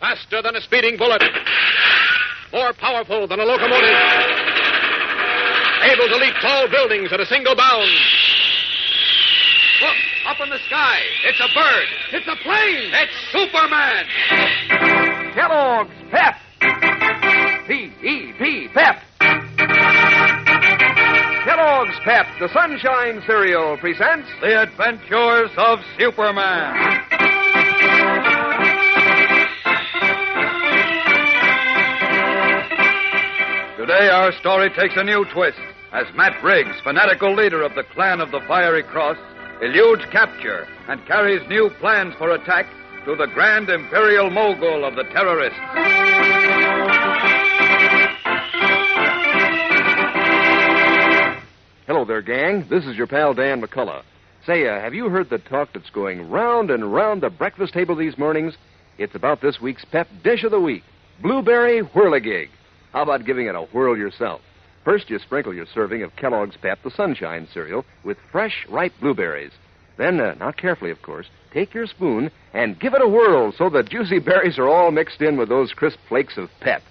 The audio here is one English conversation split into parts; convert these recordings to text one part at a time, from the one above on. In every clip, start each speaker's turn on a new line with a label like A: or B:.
A: Faster than a speeding bullet. More powerful than a locomotive. Able to leap tall buildings at a single bound. Look, up in the sky. It's a bird. It's a plane. It's Superman.
B: Kellogg's Pep. P-E-P, Pep. Kellogg's Pep, the Sunshine Cereal, presents
C: The Adventures of Superman. Today our story takes a new twist as Matt Briggs, fanatical leader of the Clan of the Fiery Cross, eludes capture and carries new plans for attack to the Grand Imperial Mogul of the terrorists.
B: Hello there, gang. This is your pal Dan McCullough. Say, have you heard the talk that's going round and round the breakfast table these mornings? It's about this week's Pep Dish of the Week, Blueberry Whirligig. How about giving it a whirl yourself? First, you sprinkle your serving of Kellogg's Pep, the Sunshine Cereal, with fresh, ripe blueberries. Then, not carefully, of course, take your spoon and give it a whirl so the juicy berries are all mixed in with those crisp flakes of pep.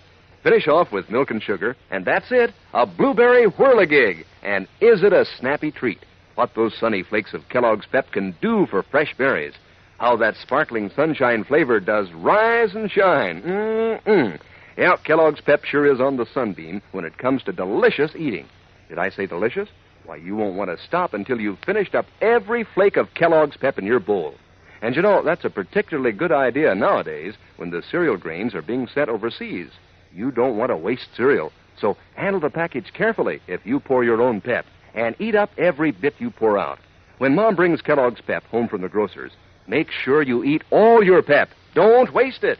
B: Finish off with milk and sugar, and that's it, a Blueberry Whirligig. And is it a snappy treat? What those sunny flakes of Kellogg's Pep can do for fresh berries. How that sparkling sunshine flavor does rise and shine. Mm-mm. Yeah, Kellogg's Pep sure is on the sunbeam when it comes to delicious eating. Did I say delicious? Why, you won't want to stop until you've finished up every flake of Kellogg's Pep in your bowl. And you know, that's a particularly good idea nowadays when the cereal grains are being sent overseas. You don't want to waste cereal, so handle the package carefully if you pour your own Pep, and eat up every bit you pour out. When Mom brings Kellogg's Pep home from the grocer's, make sure you eat all your Pep. Don't waste it.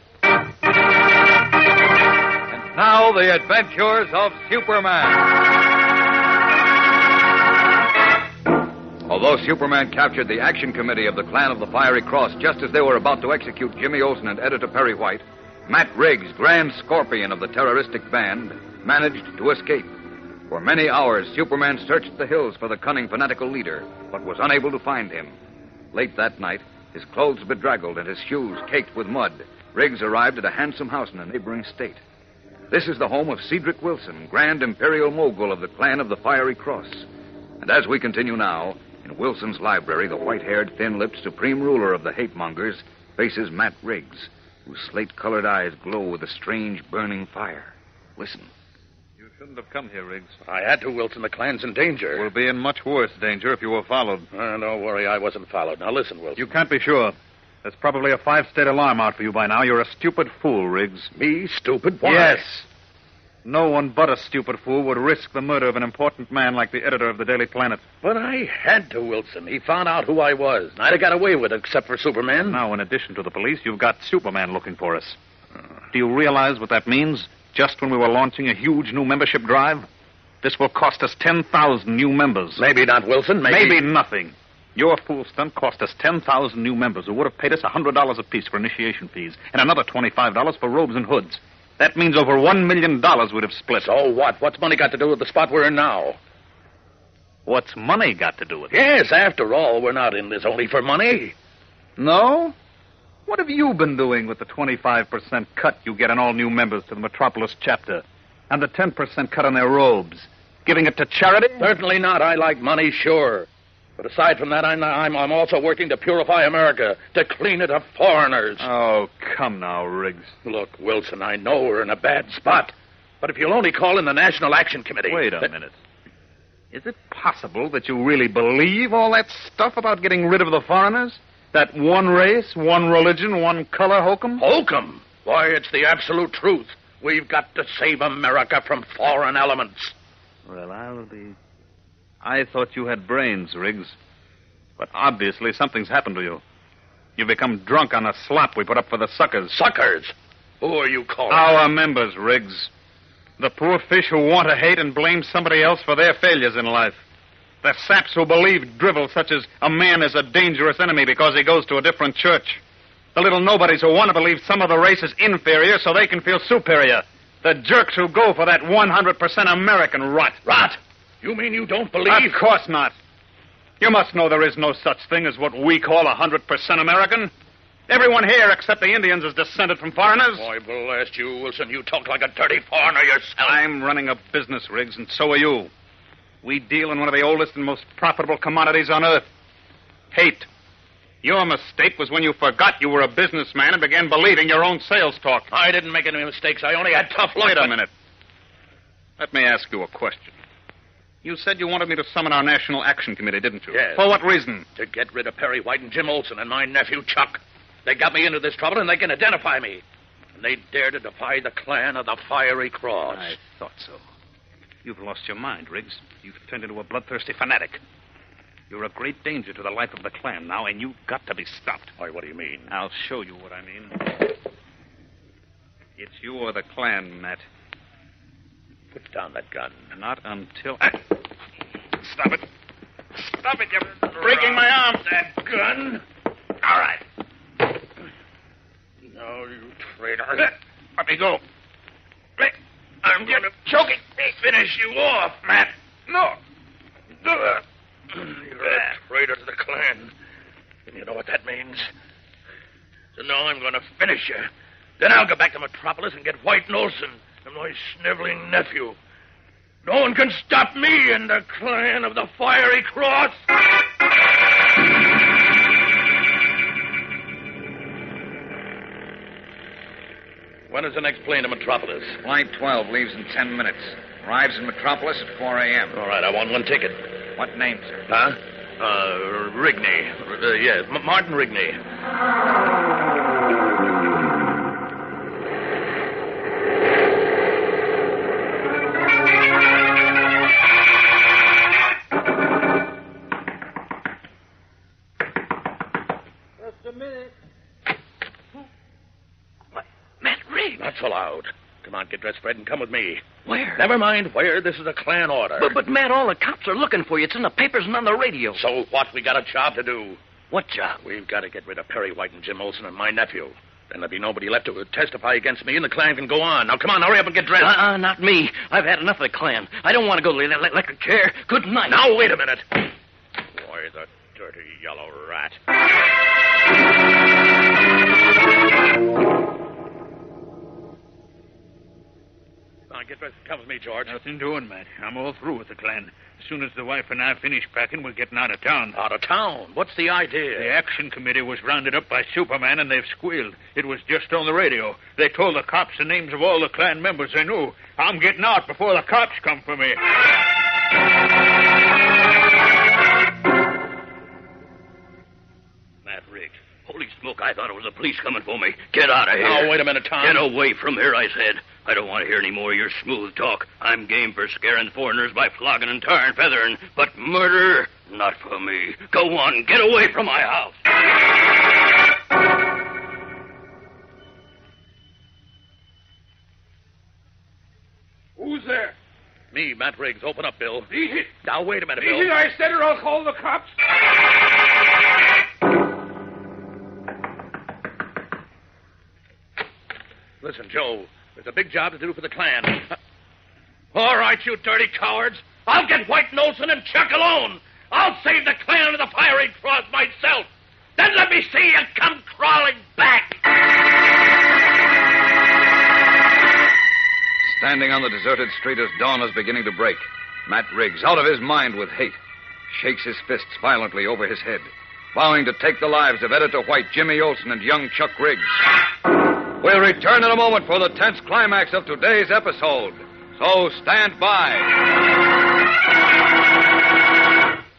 C: Now, the adventures of Superman. Although Superman captured the action committee of the Clan of the Fiery Cross just as they were about to execute Jimmy Olsen and Editor Perry White, Matt Briggs, Grand Scorpion of the terroristic band, managed to escape. For many hours, Superman searched the hills for the cunning fanatical leader, but was unable to find him. Late that night, his clothes bedraggled and his shoes caked with mud, Briggs arrived at a handsome house in a neighboring state. This is the home of Cedric Wilson, Grand Imperial Mogul of the Clan of the Fiery Cross. And as we continue now, in Wilson's library, the white-haired, thin-lipped supreme ruler of the hate-mongers faces Matt Briggs, whose slate-colored eyes glow with a strange, burning fire. Listen.
D: You shouldn't have come here, Riggs.
A: I had to, Wilson. The Klan's in danger.
D: We'll be in much worse danger if you were followed.
A: Don't worry, I wasn't followed. Now listen, Wilson.
D: You can't be sure. There's probably a 5-state alarm out for you by now. You're a stupid fool, Riggs.
A: Me? Stupid? Why?
D: Yes. No one but a stupid fool would risk the murder of an important man like the editor of the Daily Planet.
A: But I had to, Wilson. He found out who I was. I'd have got away with it, except for Superman.
D: Now, in addition to the police, you've got Superman looking for us. Do you realize what that means? Just when we were launching a huge new membership drive? This will cost us 10,000 new members.
A: Maybe not, Wilson.
D: Maybe nothing. Your fool stunt cost us 10,000 new members who would have paid us $100 apiece for initiation fees and another $25 for robes and hoods. That means over $1 million would have split.
A: So what? What's money got to do with the spot we're in now?
D: What's money got to do with it?
A: Yes, after all, we're not in this only for money.
D: No? What have you been doing with the 25% cut you get on all new members to the Metropolis chapter and the 10% cut on their robes? Giving it to charity?
A: Certainly not. I like money, sure. But aside from that, I'm also working to purify America, to clean it of foreigners.
D: Oh, come now, Riggs.
A: Look, Wilson, I know we're in a bad spot. But if you'll only call in the National Action Committee...
D: Wait a minute. Is it possible that you really believe all that stuff about getting rid of the foreigners? That one race, one religion, one color hokum?
A: Hokum? Why, it's the absolute truth. We've got to save America from foreign elements.
D: Well, I thought you had brains, Riggs. But obviously something's happened to you. You've become drunk on the slop we put up for the suckers.
A: Suckers? Who are you calling?
D: Our members, Riggs. The poor fish who want to hate and blame somebody else for their failures in life. The saps who believe drivel such as a man is a dangerous enemy because he goes to a different church. The little nobodies who want to believe some of the race is inferior so they can feel superior. The jerks who go for that 100% American rot.
A: Rot? You mean you don't believe...
D: Of course not. You must know there is no such thing as what we call 100% American. Everyone here except the Indians is descended from foreigners.
A: Boy, blast you, Wilson. You talk like a dirty foreigner yourself.
D: I'm running a business, Riggs, and so are you. We deal in one of the oldest and most profitable commodities on earth. Hate. Your mistake was when you forgot you were a businessman and began believing your own sales talk.
A: I didn't make any mistakes. I only had tough luck.
D: Wait a minute. Let me ask you a question. You said you wanted me to summon our National Action Committee, didn't you?
A: Yes.
D: For what reason?
A: To get rid of Perry White and Jim Olsen and my nephew, Chuck. They got me into this trouble, and they can identify me. And they dare to defy the clan of the Fiery Cross.
D: I thought so. You've lost your mind, Riggs. You've turned into a bloodthirsty fanatic. You're a great danger to the life of the clan now, and you've got to be stopped.
A: Why, what do you mean?
D: I'll show you what I mean. It's you or the clan, Matt.
A: Put down that gun.
D: Not until... Stop it. Stop it, you're breaking my arm.
A: That gun? All right. No, you traitor.
D: Let me go.
A: I'm going to choke it. Finish you off, Matt. No. You're a traitor to the clan. And you know what that means? So now I'm going to finish you. Then I'll go back to Metropolis and get White and Olsen and my sniveling nephew. No one can stop me in the clan of the Fiery Cross. When is the next plane to Metropolis?
C: Flight 12 leaves in 10 minutes. Arrives in Metropolis at 4 a.m.
A: All right, I want one ticket.
C: What name, sir?
A: Huh? Rigney. Yes, Martin Rigney.
E: Just a minute.
A: What? Matt Riggs. Not so loud. Come on, get dressed, Fred, and come with me.
F: Where?
A: Never mind where. This is a clan order.
F: But, Matt, all the cops are looking for you. It's in the papers and on the radio.
A: So what? We got a job to do.
F: What job?
A: We've got to get rid of Perry White and Jim Olsen and my nephew. Then there'll be nobody left to testify against me, and the clan can go on. Now, come on, hurry up and get dressed.
F: Not me. I've had enough of the clan. I don't want to go to the electric chair. Good night.
A: Now, wait a minute. Boy, the dirty yellow rat. Come on, get dressed. Come with me, George.
G: Nothing doing, Matt. I'm all through with the clan. As soon as the wife and I finish packing, we're getting out of town.
A: Out of town? What's the idea?
G: The action committee was rounded up by Superman, and they've squealed. It was just on the radio. They told the cops the names of all the clan members they knew. I'm getting out before the cops come for me.
F: Matt Riggs. Holy smoke, I thought it was the police coming for me. Get out of here.
A: Oh, wait a minute, Tom.
F: Get away from here, I said. I don't want to hear any more of your smooth talk. I'm game for scaring foreigners by flogging and tar and feathering, but murder, not for me. Go on, get away from my house.
A: Who's there? Me, Matt Riggs. Open up, Bill.
E: Easy.
A: Now, wait a minute, Bill.
E: Easy, I said, or I'll call the cops.
A: Listen, Joe, there's a big job to do for the clan. All right, you dirty cowards. I'll get White and Olsen and Chuck alone. I'll save the clan of the Fiery Cross myself. Then let me see you come crawling back.
C: Standing on the deserted street as dawn is beginning to break, Matt Riggs, out of his mind with hate, shakes his fists violently over his head, vowing to take the lives of Editor White, Jimmy Olsen, and young Chuck Riggs. We'll return in a moment for the tense climax of today's episode. So stand by.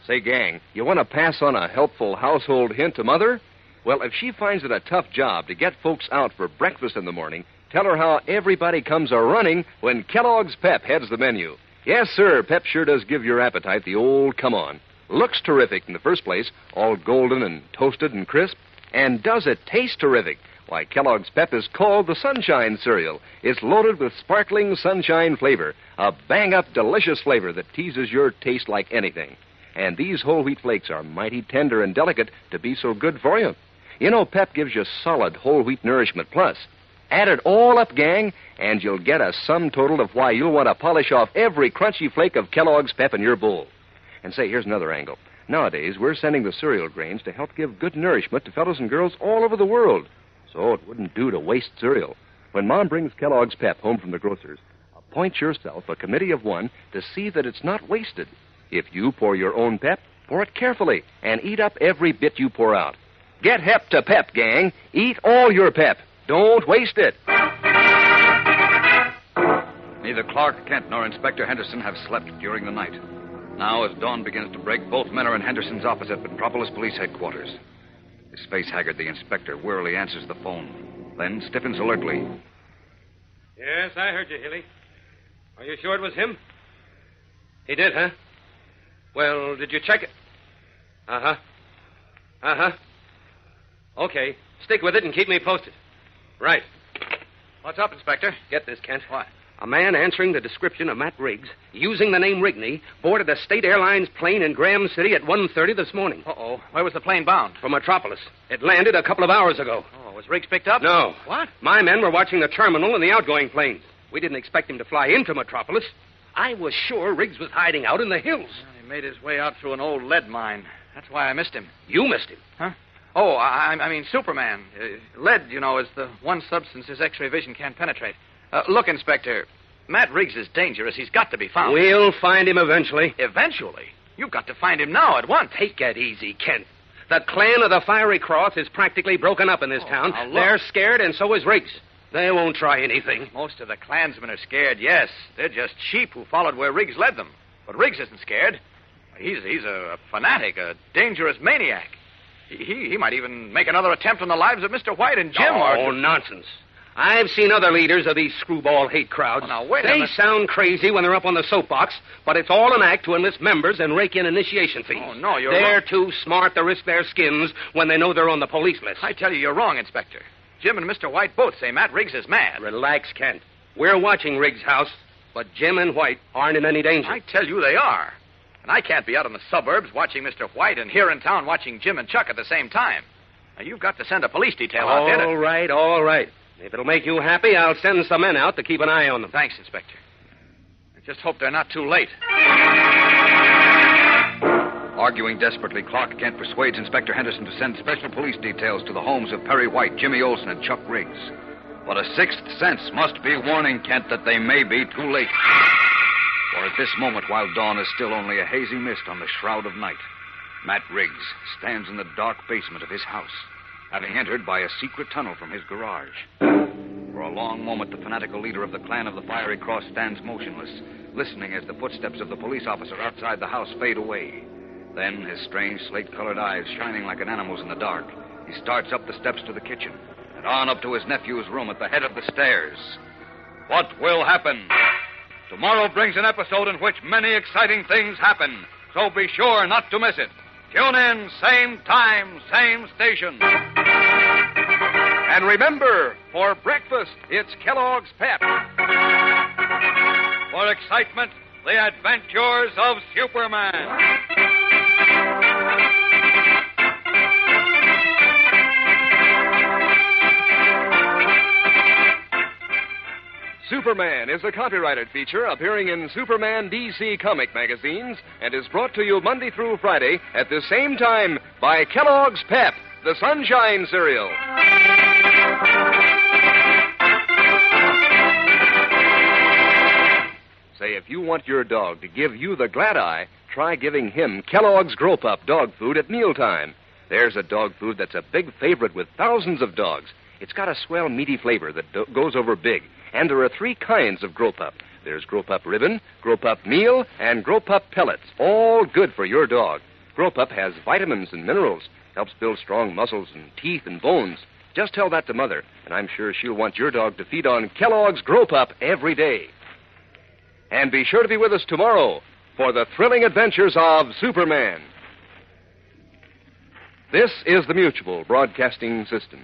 B: Say, gang, you want to pass on a helpful household hint to Mother? Well, if she finds it a tough job to get folks out for breakfast in the morning, tell her how everybody comes a-running when Kellogg's Pep heads the menu. Yes, sir, Pep sure does give your appetite the old come-on. Looks terrific in the first place, all golden and toasted and crisp. And does it taste terrific? Why, Kellogg's Pep is called the Sunshine Cereal. It's loaded with sparkling sunshine flavor, a bang-up delicious flavor that teases your taste like anything. And these whole wheat flakes are mighty tender and delicate to be so good for you. You know, Pep gives you solid whole wheat nourishment plus. Add it all up, gang, and you'll get a sum total of why you'll want to polish off every crunchy flake of Kellogg's Pep in your bowl. And say, here's another angle. Nowadays, we're sending the cereal grains to help give good nourishment to fellows and girls all over the world. So it wouldn't do to waste cereal. When Mom brings Kellogg's Pep home from the grocer's, appoint yourself a committee of one to see that it's not wasted. If you pour your own Pep, pour it carefully and eat up every bit you pour out. Get hep to Pep, gang. Eat all your Pep. Don't waste it.
C: Neither Clark Kent nor Inspector Henderson have slept during the night. Now, as dawn begins to break, both men are in Henderson's office at Metropolis Police Headquarters. His face haggard, the inspector wearily answers the phone, then stiffens alertly.
H: Yes, I heard you, Hilly. Are you sure it was him? He did, huh? Well, did you check it? Uh-huh. Uh-huh. Okay. Stick with it and keep me posted. Right.
I: What's up, Inspector?
H: Get this, Kent.
I: What?
H: A man answering the description of Matt Riggs, using the name Rigney, boarded a State Airlines plane in Graham City at 1:30 this morning.
I: Uh-oh. Where was the plane bound?
H: For Metropolis. It landed a couple of hours ago.
I: Oh, was Riggs picked up?
H: No.
I: What?
H: My men were watching the terminal and the outgoing planes. We didn't expect him to fly into Metropolis. I was sure Riggs was hiding out in the hills.
I: Well, he made his way out through an old lead mine. That's why I missed him.
H: You missed him?
I: Huh? Oh, I mean Superman. Lead, you know, is the one substance his X-ray vision can't penetrate. Look, Inspector, Matt Riggs is dangerous. He's got to be found.
H: We'll find him eventually.
I: Eventually? You've got to find him now at once.
H: Take it easy, Kent. The clan of the Fiery Cross is practically broken up in this town.
I: Now look.
H: They're scared, and so is Riggs. They won't try anything.
I: Most of the Klansmen are scared, yes. They're just sheep who followed where Riggs led them. But Riggs isn't scared. He's a fanatic, a dangerous maniac. He might even make another attempt on the lives of Mr. White and Jim.
H: Oh, nonsense. I've seen other leaders of these screwball hate crowds.
I: Oh, now, wait a
H: They
I: minute.
H: sound crazy when they're up on the soapbox, but it's all an act to enlist members and rake in initiation fees.
I: Oh, no, you're
H: They're
I: wrong.
H: too smart to risk their skins when they know they're on the police list.
I: I tell you, you're wrong, Inspector. Jim and Mr. White both say Matt Riggs is mad.
H: Relax, Kent. We're watching Riggs' house, but Jim and White aren't in any danger.
I: I tell you they are. And I can't be out in the suburbs watching Mr. White and here in town watching Jim and Chuck at the same time. Now, you've got to send a police detail out there.
H: All right, all right. If it'll make you happy, I'll send some men out to keep an eye on them.
I: Thanks, Inspector. I just hope they're not too late.
C: Arguing desperately, Clark Kent persuades Inspector Henderson to send special police details to the homes of Perry White, Jimmy Olsen, and Chuck Riggs. But a sixth sense must be warning Kent that they may be too late. For at this moment, while dawn is still only a hazy mist on the shroud of night, Matt Riggs stands in the dark basement of his house, having entered by a secret tunnel from his garage. For a long moment, the fanatical leader of the clan of the Fiery Cross stands motionless, listening as the footsteps of the police officer outside the house fade away. Then, his strange slate-colored eyes shining like an animal's in the dark, he starts up the steps to the kitchen and on up to his nephew's room at the head of the stairs. What will happen? Tomorrow brings an episode in which many exciting things happen, so be sure not to miss it. Tune in, same time, same station.
B: And remember, for breakfast, it's Kellogg's Pep.
C: For excitement, the adventures of Superman.
B: Superman is a copyrighted feature appearing in Superman DC comic magazines and is brought to you Monday through Friday at the same time by Kellogg's Pep, the Sunshine Cereal. Say, if you want your dog to give you the glad eye, try giving him Kellogg's Grow Pup dog food at mealtime. There's a dog food that's a big favorite with thousands of dogs. It's got a swell, meaty flavor that goes over big. And there are 3 kinds of Grow Pup. There's Grow Pup Ribbon, Grow Pup Meal, and Grow Pup Pellets. All good for your dog. Grow Pup has vitamins and minerals, helps build strong muscles and teeth and bones. Just tell that to Mother, and I'm sure she'll want your dog to feed on Kellogg's Grow Pup every day. And be sure to be with us tomorrow for the thrilling adventures of Superman. This is the Mutual Broadcasting System.